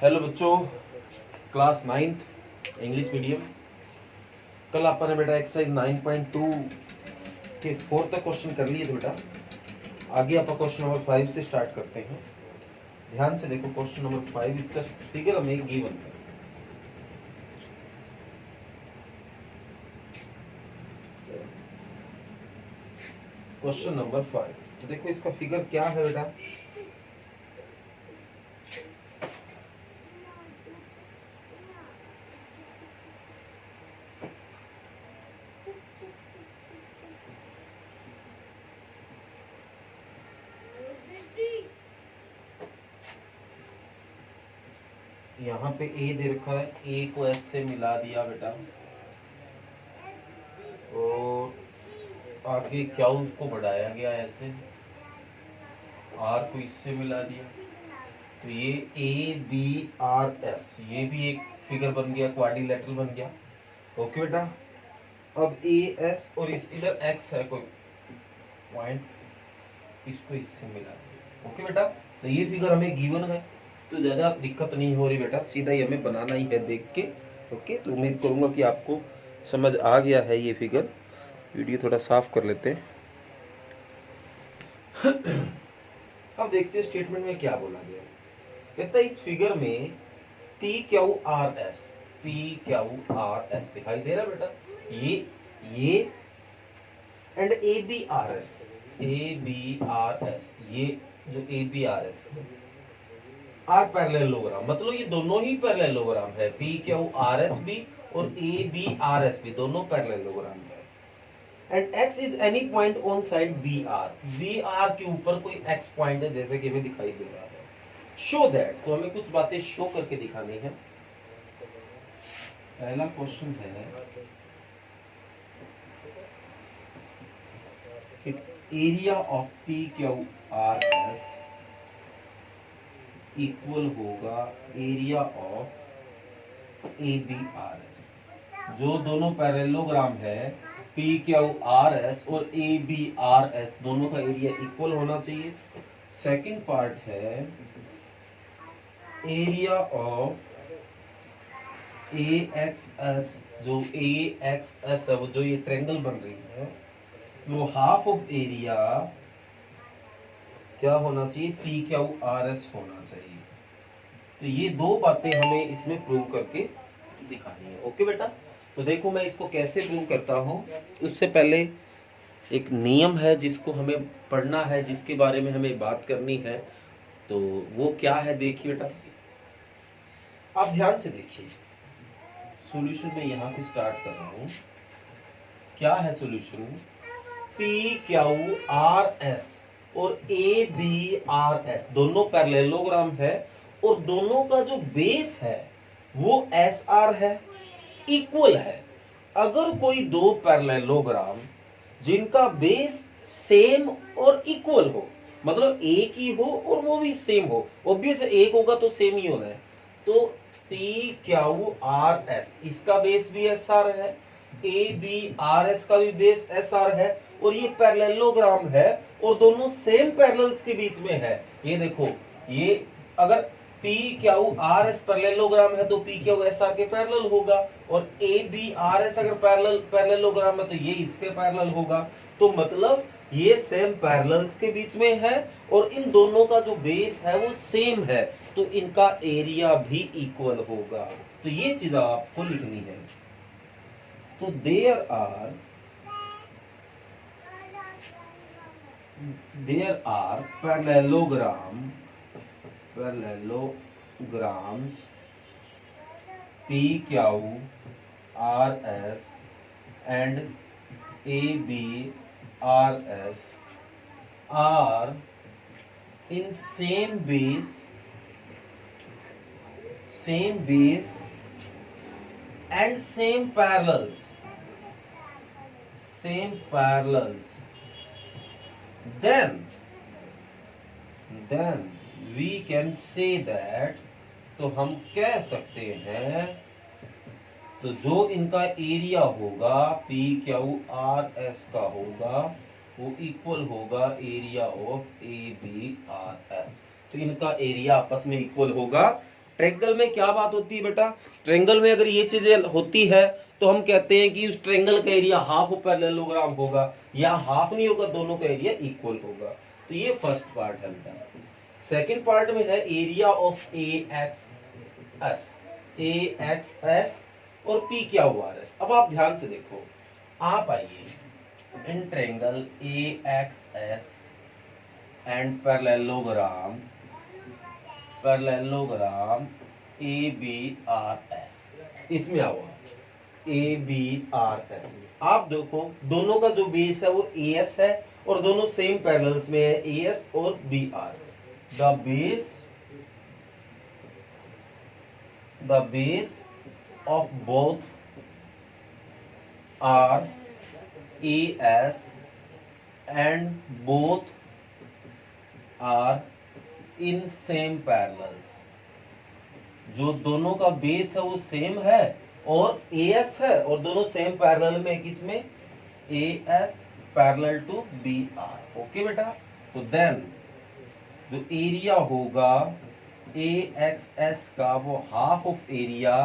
Hello बच्चों, class 9th English medium. कल आपने बेटा एक्सरसाइज 9.2 के 4 तक क्वेश्चन कर लिए थे बेटा। आगे आप क्वेश्चन नंबर 5 से स्टार्ट करते हैं। ध्यान से देखो, क्वेश्चन नंबर 5 इसका फिगर हमें गिवन है। क्वेश्चन नंबर 5, तो देखो इसका फिगर क्या है बेटा। यहाँ पे ए दे रखा है, ए को एस से मिला दिया बेटा, और आगे क्या उसको बढ़ाया गया ऐसे, आर को इससे मिला दिया, तो ये ए बी आर एस, ये भी एक फिगर बन गया, क्वाड्रिलेटरल बन गया। ओके बेटा, अब ए एस और इस इधर एक्स है कोई पॉइंट, इसको इससे मिला दिया। ओके बेटा, तो ये फिगर हमें गिवन है, तो ज़्यादा दिक्कत नहीं हो रही बेटा, सीधा ही हमें बनाना ही है देख के। ओके, तो उम्मीद करूँगा कि आपको समझ आ गया है ये फिगर। वीडियो थोड़ा साफ कर लेते हैं। अब देखते हैं स्टेटमेंट में क्या बोला गया। कहता है इस फिगर में P Q R S, P Q R S दिखाई दे रहा है बेटा, ये and A B R S, A B R S, ये जो A B R S are parallelogram, मतलब ये दोनों ही पैरेललोग्राम है, पी क्यू आर एस भी और ए बी आर एस भी, दोनों पैरेललोग्राम है। And x is any point on side B R, B R के ऊपर कोई x पॉइंट है जैसे कि हमें दिखाई दे रहा है। शो दैट, तो हमें कुछ बातें शो करके दिखानी है। पहला क्वेश्चन है area of P Q R S equal होगा area of A B R S. जो दोनों पैरेललोग्राम है पी क्यू आर एस और ए बी आर एस, दोनों का एरिया इक्वल होना चाहिए। सेकंड पार्ट है area of A X S, जो ए एक्स एस है, वो जो ये ट्रायंगल बन रही है, वो हाफ ऑफ एरिया क्या होना चाहिए, पी क्यू आर एस होना चाहिए। तो ये दो बातें हमें इसमें प्रूव करके दिखानी है। ओके बेटा, तो देखो मैं इसको कैसे प्रूव करता हूँ। उससे पहले एक नियम है जिसको हमें पढ़ना है, जिसके बारे में हमें बात करनी है, तो वो क्या है देखिए बेटा, आप ध्यान से देखिए। सॉल्यूशन में यहां से स्टार्ट कर रहा हूं। क्या है solution, P Q R S और ए बी आर एस दोनों पैरेललोग्राम है, और दोनों का जो बेस है वो एस आर है, इक्वल है। अगर कोई दो पैरेललोग्राम जिनका बेस सेम और इक्वल हो, मतलब एक ही हो और वो भी सेम हो, ऑब्वियस एक होगा तो सेम ही होना है, तो पी क्यू आर एस, इसका बेस भी एस आर है, ए बी आर एस का भी बेस एस आर है, और ये पैरेललोग्राम है और दोनों सेम पैरेलल्स के बीच में है। ये देखो, ये अगर P Q R S parallelogram है तो पी क्यू एस आर के पैरेलल होगा, और ए बी आर एस अगर पैरेललोग्राम है तो ये इसके पैरेलल होगा। तो मतलब ये सेम पैरेलल्स के बीच में है और इन दोनों का जो बेस है वो सेम है, तो इनका एरिया भी इक्वल होगा। तो ये चीज आपको लिखनी है। तो there are parallelograms P Q R S and A B R S are in same base and same parallels, then we can say that, तो हम कह सकते हैं, तो जो इनका एरिया होगा पी क्यू आर एस का होगा वो इक्वल होगा area of A B R S. तो इनका एरिया आपस में इक्वल होगा, ट्रायंगल में क्या बात होती है बेटा, ट्रायंगल में अगर ये चीजें होती है तो हम कहते हैं कि उस ट्रायंगल का एरिया हाफ ऑफ पैरेललोग्राम होगा, या हाफ नहीं होगा, दोनों का एरिया इक्वल होगा। तो ये फर्स्ट पार्ट है बेटा। सेकंड पार्ट में है area of A X S और पी क्या हुआ आर एस। अब आप ध्यान से देखो, आप आइए इन triangle A X S and parallelogram A B R S, इसमें आओ ए बी आर एस में। आप देखो दोनों का जो बेस है वो ए एस है और दोनों सेम पैरेलल्स में है, ए एस और B R. The base of both are ES and both are in same parallels। जो दोनों का बेस है वो सेम है और AS है और दोनों सेम पैरेलल में, किसमें, AS parallel to BR। Okay बेटा, तो देन जो एरिया होगा AXS का वो हाफ ऑफ एरिया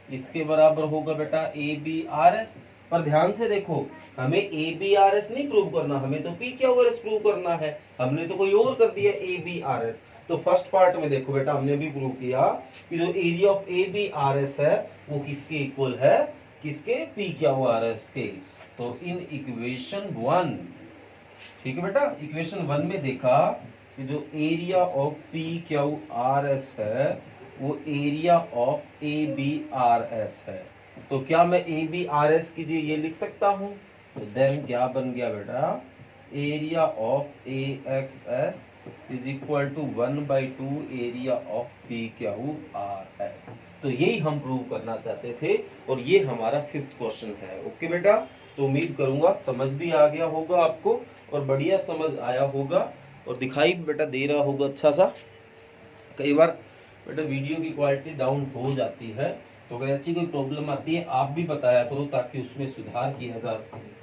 इसके बराबर होगा बेटा ए बी आर एस। पर ध्यान से देखो, हमें ए बी आर एस नहीं प्रूव करना, हमें तो पी क्या एस प्रूव करना है। हमने तो कोई और कर दिया ए बी आर एस। तो फर्स्ट पार्ट में देखो बेटा, हमने भी प्रूव किया कि जो area of A B R S है वो किसके इक्वल है, किसके, पी क्या आर एस के। तो इन इक्वेशन 1, ठीक है बेटा, इक्वेशन 1 में देखा कि जो area of P Q R S है वो area of A B R S है। तो क्या मैं ए बी आर एस की ये लिख सकता हूं? तो देन क्या बन गया बेटा, area of A X S is equal to 1/2 area of P Q R S. तो यही हम प्रूव करना चाहते थे और ये हमारा 5th क्वेश्चन है। ओके बेटा, तो उम्मीद करूंगा समझ भी आ गया होगा आपको और बढ़िया समझ आया होगा और दिखाई बेटा दे रहा होगा अच्छा सा। कई बार बेटा वीडियो की क्वालिटी डाउन हो जाती है, तो अगर ऐसी कोई प्रॉब्लम आती है आप भी बताया करो ताकि उसमें सुधार किया जा सके।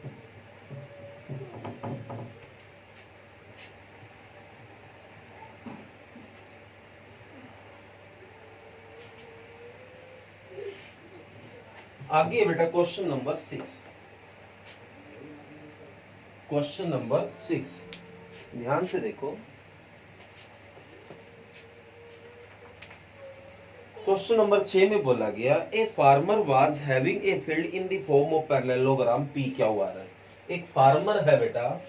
आगे बेटा क्वेश्चन नंबर 6। क्वेश्चन नंबर 6 ध्यान से देखो। क्वेश्चन नंबर 6 में बोला गया, a farmer was having a field in the form of parallelogram P क्या हुआ है। एक फार्मर है बेटा,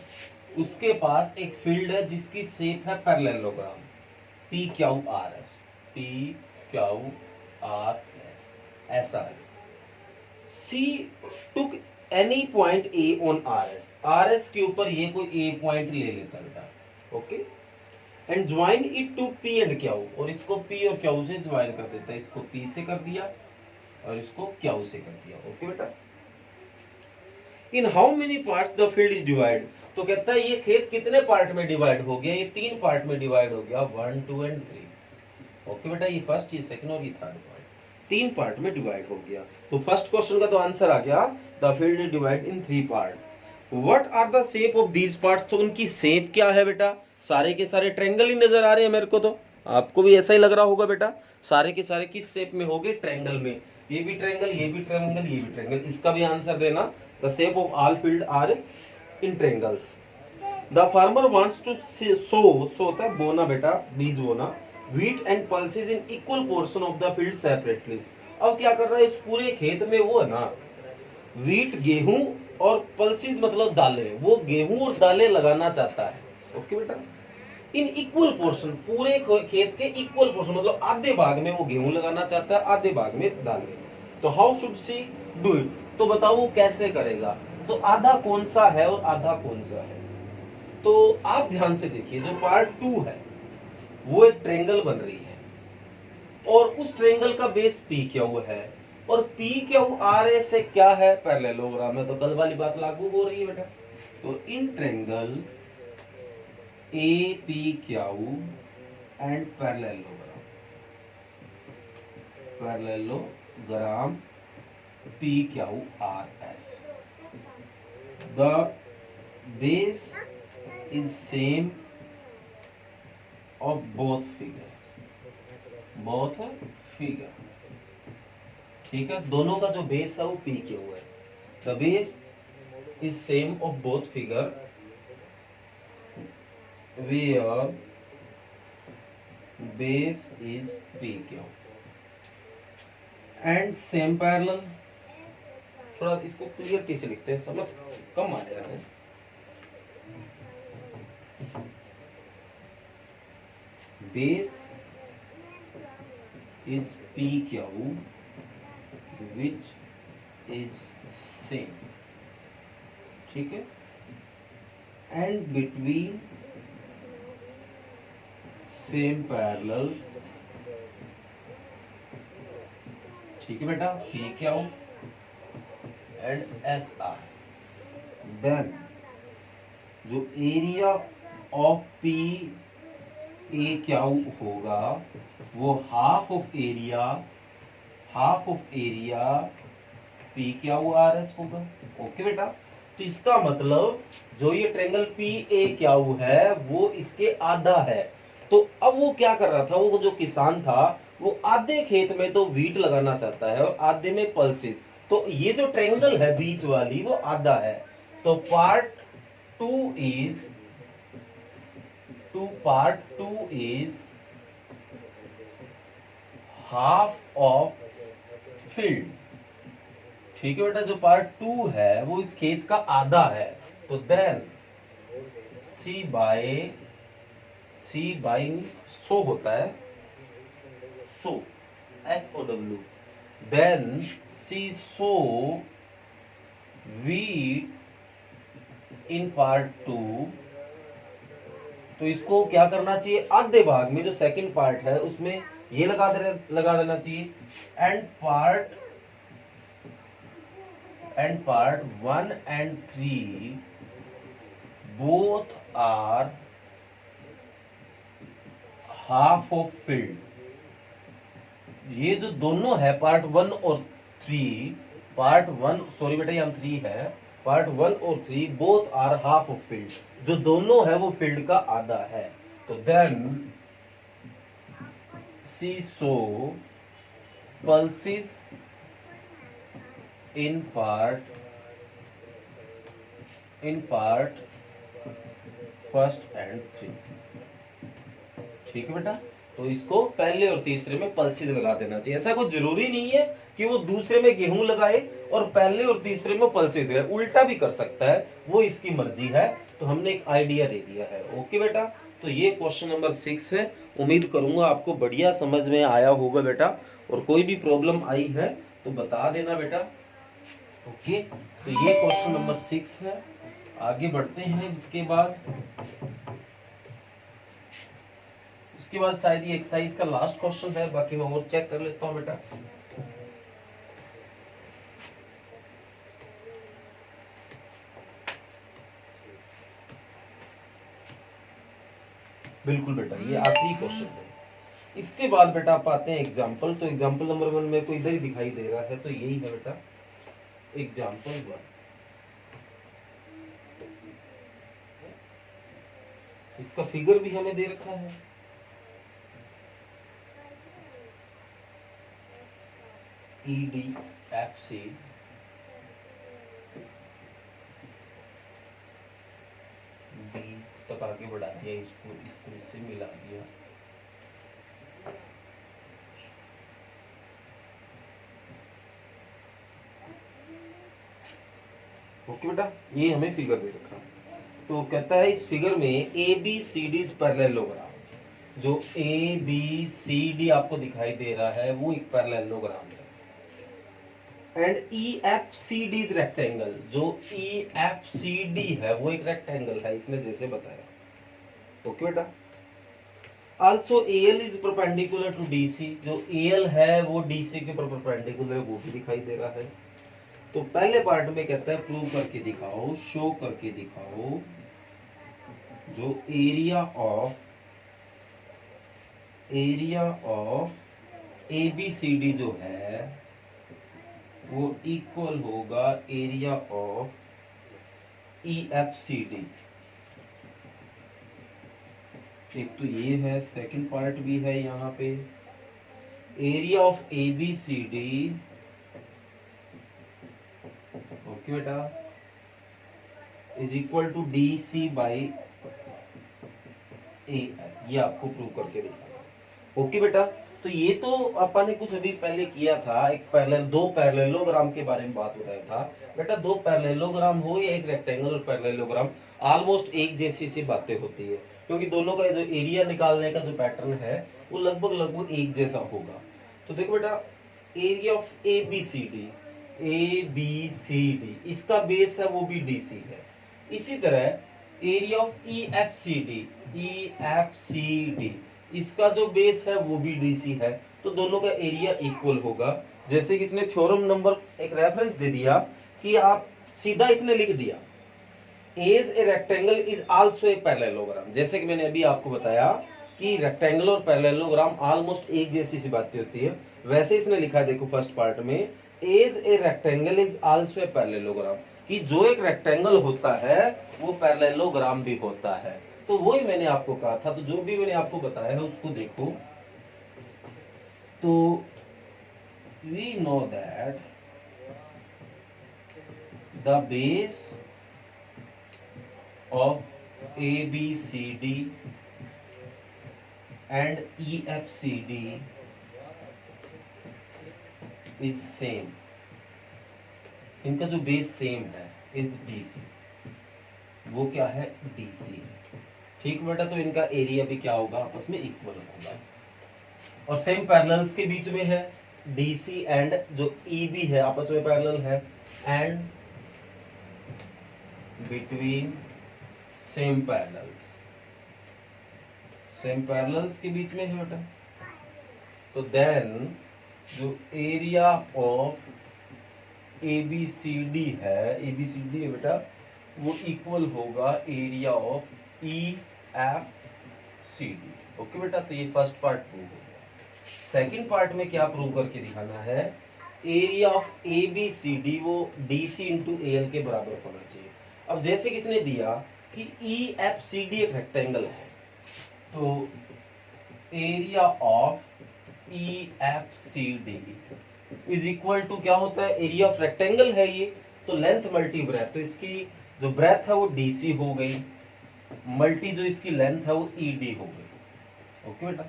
उसके पास एक फील्ड है जिसकी शेप है parallelogram P Q R S, P Q R S ऐसा है। See took any point A on R S, R S के ऊपर ये कोई ए पॉइंट ले लेता बेटा, okay, and join it to P and Q, और इसको पी और क्यू से ज्वाइन कर देता है। इसको पी से कर दिया और इसको क्यू से कर दिया। ओके बेटा, in how many parts the field is divide. तो कहता है ये खेत कितने पार्ट में डिवाइड हो गया, ये 3 पार्ट में डिवाइड हो गया, 1 2 एंड 3। ओके बेटा, ये फर्स्ट, ये सेकंड और ये थर्ड पार्ट 3 पार्ट में डिवाइड हो गया। तो फर्स्ट क्वेश्चन का तो आंसर आ गया, the field is divide in 3 part. What are the shape of these parts. तो उनकी शेप क्या है बेटा, सारे के सारे ट्रायंगल ही नजर आ रहे हैं मेरे को, तो आपको भी ऐसा ही लग रहा होगा बेटा। सारे के सारे किस शेप में होंगे, ट्रायंगल में। ये भी ट्रायंगल, ये भी ट्रायंगल, ये भी ट्रायंगल। इसका भी आंसर देना, the shape of all field are in triangles. The farmer wants to sow होता है बोना बेटा, बीज बोना, wheat and pulses in equal portion of the field separately. अब क्या कर रहा है, इस पूरे खेत में वो है ना, व्हीट गेहूं और पल्सेस मतलब दालें, वो गेहूं और दालें लगाना चाहता है। ओके बेटा, इन इक्वल पोर्शन, पूरे खेत के इक्वल पोर्शन मतलब आधे भाग में वो गेहूं लगाना चाहता है, आधे भाग में दालें। तो how should see do it. तो बताओ वो कैसे करेगा, तो आधा कौन सा है और आधा कौन सा है। तो आप ध्यान से देखिए, जो पार्ट 2 है वो एक ट्रायंगल बन रही है और उस ट्रायंगल का बेस पी क्यू है और पी क्यू आर एस से क्या है, पैरेललोग्राम है। तो कल वाली बात लागू हो रही है बेटा। तो in triangle A P Q and parallelogram P Q R S, the base is same of both figures। Both figure. ठीक है, दोनों का जो बेस है वो पी क्यू है। The base is same of both figure where base is P Q and same parallel. थोड़ा इसको क्लियर कैसे लिखते हैं, समझ कम आ रहा है। Base is PQ which is same, ठीक है, and between same parallels, ठीक है बेटा, PQ and SR, then जो एरिया ऑफ पी ए क्या होगा वो हाफ ऑफ एरिया पी क्या आर एस होगा। ओके बेटा, तो इसका मतलब जो ये ट्रायंगल पी ए क्या है वो इसके आधा है। तो अब वो क्या कर रहा था, वो जो किसान था वो आधे खेत में तो वीट लगाना चाहता है और आधे में पल्सेस। तो ये जो ट्रायंगल है बीच वाली वो आधा है। तो part two is half of field. ठीक है बेटा, जो पार्ट टू है वो इस खेत का आधा है। तो देन सी बाय सो होता है, sow SOW, then she sow wheat in part two. तो इसको क्या करना चाहिए, आधे भाग में जो सेकंड पार्ट है उसमें ये लगा देना चाहिए। And part 1 and 3 both are half of field। ये जो दोनों है पार्ट 1 और 3, पार्ट 1 सॉरी बेटा यहाँ 3 है, पार्ट 1 और 3 both are half of field, जो दोनों है वो फील्ड का आधा है। तो then she sow pulses in part first and 3। ठीक है बेटा, तो इसको पहले और तीसरे में पल्सेस लगा देना चाहिए। ऐसा कोई जरूरी नहीं है कि वो दूसरे में गेहूं लगाए और पहले और तीसरे में पल्सेस लगाए, उल्टा भी कर सकता है, वो इसकी मर्जी है। तो हमने एक आइडिया दे दिया है। ओके बेटा, तो ये क्वेश्चन नंबर 6 है। उम्मीद करूंगा आपको बढ़िया समझ में आया होगा बेटा, और कोई भी प्रॉब्लम आई है तो बता देना बेटा। ओके, तो ये क्वेश्चन नंबर 6 है। आगे बढ़ते हैं। उसके बाद शायद ये एक्सरसाइज का लास्ट क्वेश्चन है, बाकी मैं और चेक कर लेता हूं बेटा। बिल्कुल बेटा, ये आखिरी क्वेश्चन है। इसके बाद बेटा आप आते हैं एग्जाम्पल। तो एग्जाम्पल नंबर 1 मेरे को इधर ही दिखाई दे रहा है, तो यही है बेटा एग्जाम्पल 1। इसका फिगर भी हमें दे रखा है। EDFC B तक आगे बढ़ा दिया, इसको इससे मिला दिया। ओके बेटा, ये हमें फिगर दे रखा है। तो कहता है इस फिगर में ABCD पैरेललोग्राम, जो ABCD आपको दिखाई दे रहा है वो एक पैरेललोग्राम है। एंड EFCD रेक्टेंगल, जो EFCD है वो एक रेक्टेंगल है, इसने जैसे बताया। ओके बेटा, also AL is perpendicular to DC, जो AL है वो DC के ऊपर परपेंडिकुलर है, वो भी दिखाई दे रहा है। तो पहले पार्ट में कहता है प्रूव करके दिखाओ, शो करके दिखाओ, जो एरिया ऑफ ABCD जो है वो इक्वल होगा एरिया ऑफ EFCD। एक तो ये है, सेकंड पार्ट भी है यहाँ पे, area of A B C D, okay बेटा, is equal to D C by A, ये आपको प्रूव करके दिखाना। ओके बेटा, तो ये तो अपन ने कुछ अभी पहले किया था, एक दो पैरेललोग्राम के बारे में बात बताया था बेटा। दो पैरेललोग्राम हो या एक रेक्टेंगल और पैरेललोग्राम, ऑलमोस्ट एक जैसी सी बातें होती है, क्योंकि दोनों का जो एरिया निकालने का जो पैटर्न है वो लगभग एक जैसा होगा। तो देखो बेटा, area of A B C D, A B C D, इसका बेस है वो भी डी सी है। इसी तरह area of E F C D, E F C D, इसका जो बेस है वो भी डीसी है, तो दोनों का एरिया इक्वल होगा। जैसे कि इसने थ्योरम नंबर एक रेफरेंस दे दिया कि आप सीधा इसने लिख दिया as a rectangle is also a parallelogram. जैसे कि मैंने अभी आपको बताया कि रेक्टेंगल और पैरेललोग्राम ऑलमोस्ट एक जैसी सी बातें होती है, वैसे इसने लिखा है देखो फर्स्ट पार्ट में, as a rectangle is also a parallelogram, कि जो एक रेक्टेंगल होता है वो पैरेललोग्राम भी होता है। तो वही मैंने आपको कहा था, तो जो भी मैंने आपको बताया है उसको देखो। तो we know that the base of A B C D and E F C D is same, इनका जो बेस सेम है इज डीसी, वो क्या है डीसी, ठीक बेटा। तो इनका एरिया भी क्या होगा, आपस में इक्वल होगा। और सेम पैरेलल्स के बीच में है, डीसी एंड जो ईबी है आपस में पैरेलल है, and between same parallels, same parallels के बीच में है बेटा। तो देन जो area of A B C D है, ए बी सी डी है बेटा, वो इक्वल होगा area of E F C D. Okay बेटा, तो ये फर्स्ट पार्ट प्रूव हो गया। सेकंड पार्ट में क्या प्रूव करके दिखाना है, area of A B C D वो D C into A L के बराबर होना चाहिए। अब जैसे किसने दिया कि ई एफ सी डी एक रेक्टेंगल है, तो area of E F C D is equal to क्या होता है, एरिया ऑफ रेक्टेंगल है ये, तो लेंथ मल्टी ब्रेथ, तो इसकी जो ब्रेथ है वो डीसी हो गई, मल्टी जो इसकी लेंथ है वो ईडी हो गई। ओके बेटा,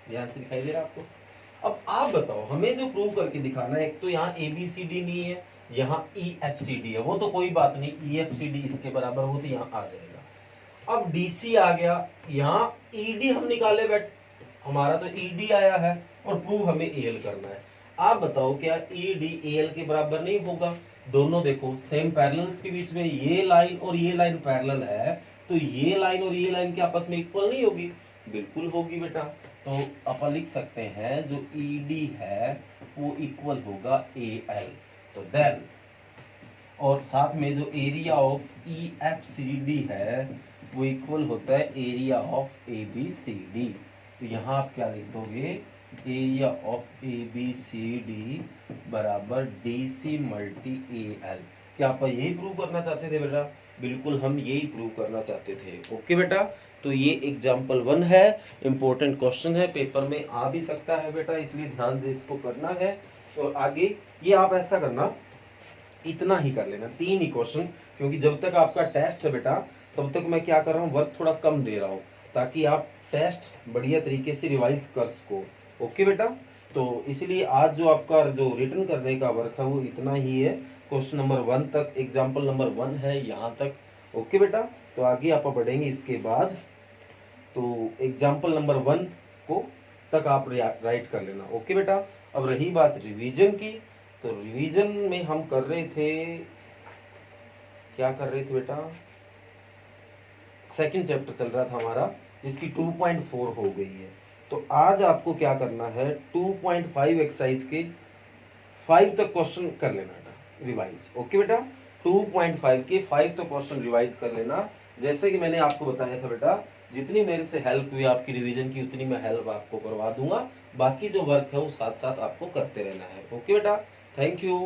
ध्यान से दिखाई दे रहा है आपको। अब आप बताओ, हमें जो प्रूव करके दिखाना है, एक तो यहाँ ए बी सी डी नहीं है, यहाँ ई एफ सी डी है, वो तो कोई बात नहीं, ई एफ सी डी इसके बराबर हो तो यहाँ आ जाएगा। अब डीसी आ गया, यहाँ ईडी हम निकाले बैठ, हमारा तो ईडी आया है, और प्रूव हमें एल करना है। आप बताओ क्या ईडी एल के बराबर नहीं होगा? दोनों देखो सेम पैरेलल्स के बीच में ये लाइन और ये लाइन पैरेलल है, तो ये लाइन और ये लाइन के आपस में इक्वल नहीं होगी? बिल्कुल होगी बेटा। तो अपन लिख सकते हैं जो ईडी है वो इक्वल होगा ए एल। तो देन, और साथ में जो area of E F C D है वो इक्वल होता है area of A B C D. तो यहाँ आप क्या लिख दोगे, area of A B C D बराबर D C multi A L. क्या आप यही प्रूव करना चाहते थे बेटा? बिल्कुल हम यही प्रूव करना चाहते थे। ओके बेटा, तो ये एग्जाम्पल 1 है, इंपॉर्टेंट क्वेश्चन है, पेपर में आ भी सकता है बेटा, इसलिए ध्यान से इसको करना है। तो आगे ये आप ऐसा करना, इतना ही कर लेना, 3 ही क्वेश्चन, क्योंकि जब तक आपका टेस्ट है बेटा तब तक मैं क्या कर रहा हूँ, वर्क थोड़ा कम दे रहा हूँ, ताकि आप टेस्ट बढ़िया तरीके से रिवाइज कर सको। ओके बेटा, तो इसलिए आज जो आपका जो रिटर्न करने का वर्क है वो इतना ही है, क्वेश्चन नंबर 1 तक, एग्जाम्पल नंबर 1 है यहाँ तक। ओके बेटा, तो आगे आप बढ़ेंगे इसके बाद, तो एग्जाम्पल नंबर 1 को तक आप राइट कर लेना। ओके बेटा, अब रही बात रिवीजन की, तो रिवीजन में हम कर रहे थे, क्या कर रहे थे बेटा, सेकंड चैप्टर चल रहा था हमारा, जिसकी 2.4 हो गई है। तो आज आपको क्या करना है, 2.5 एक्सरसाइज के 5 तक क्वेश्चन कर लेना बेटा रिवाइज। ओके बेटा, 2.5 के 5 तक क्वेश्चन रिवाइज कर लेना। जैसे कि मैंने आपको बताया था बेटा, जितनी मेरे से हेल्प हुई आपकी रिवीजन की उतनी मैं हेल्प आपको करवा दूंगा, बाकी जो वर्क है वो साथ साथ आपको करते रहना है। ओके बेटा, थैंक यू।